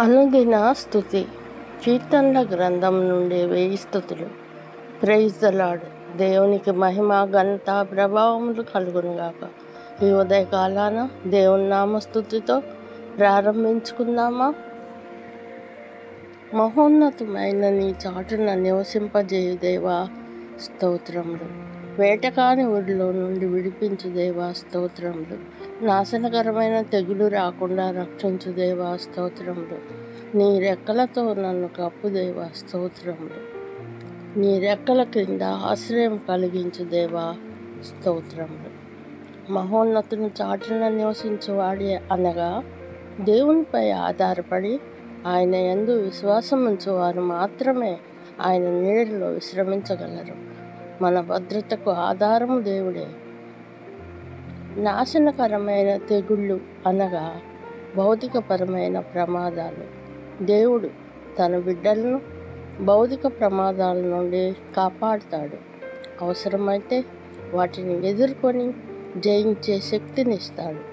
అనుదిన స్తుతి. కీర్తనల గ్రంథం నుండి 1000 స్తుతులు. Praise the Lord. దేవునికి మహిమ, ఘనత, ప్రభావములు కలుగునుగాక. ఈ ఉదయకాలాన దేవుని నామ స్తుతితో ప్రారంభించుకుందామా? మహోన్నతమైన నీ చాటున నివసింపజేయు దేవా స్తోత్రములు. వేటకాని ఊరిలో నుండి విడిపించు దేవా స్తోత్రములు. నాశనకరమైన తెగులు రాకుండా రక్షించు దేవా స్తోత్రములు. నీ రెక్కలతో నన్ను కప్పు దేవా స్తోత్రములు. నీ రెక్కల క్రింద ఆశ్రయం కలిగించు దేవా స్తోత్రములు. మహోన్నతుని చాటున నివసించువాడే అనగా దేవునిపై ఆధారపడి ఆయన యందు విశ్వాసం ఉంచువారు మాత్రమే ఆయన నీడలో విశ్రమించగలరు. మన భద్రతకు ఆధారము దేవుడే. నాశనకరమైన తెగుళ్ళు అనగా భౌతికపరమైన ప్రమాదాలు. దేవుడు తన బిడ్డలను భౌతిక ప్రమాదాల నుండి కాపాడుతాడు. అవసరమైతే వాటిని ఎదుర్కొని జయించే శక్తినిస్తాడు.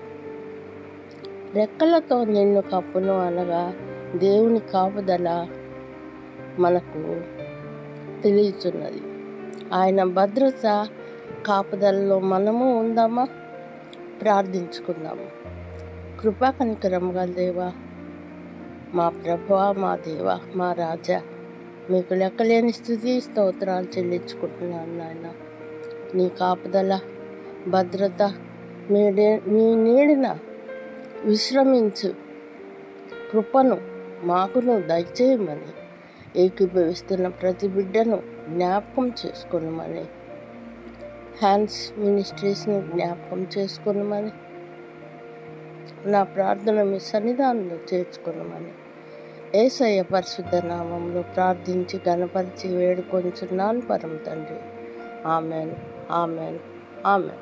రెక్కలతో నిన్ను కప్పును అనగా దేవుని కాపుదల మనకు తెలియచున్నది. ఆయన భద్రత కాపుదలలో మనము ఉందామా? ప్రార్థించుకుందాము. కృపా కనికరముగా దేవా, మా ప్రభువా, మా దేవా, మా రాజా, మీకు లెక్కలేని స్తుతి స్తోత్రాలు చెల్లించుకుంటున్నాను నాయన. నీ కాపుదల భద్రత నీ నీడిన విశ్రమించు కృపను మాకును దయచేయమని ఏకీభవిస్తున్న ప్రతి బిడ్డను జ్ఞాపకం చేసుకోనమని, హ్యాండ్స్ మినిస్ట్రీస్ని జ్ఞాపకం చేసుకోనమని, నా ప్రార్థన మీ సన్నిధానంలో చేర్చుకోనమని యేసయ్య పరిశుద్ధ నామంలో ప్రార్థించి గణపరిచి వేడుకొంచున్నాను పరమ తండ్రి. Amen, amen, amen.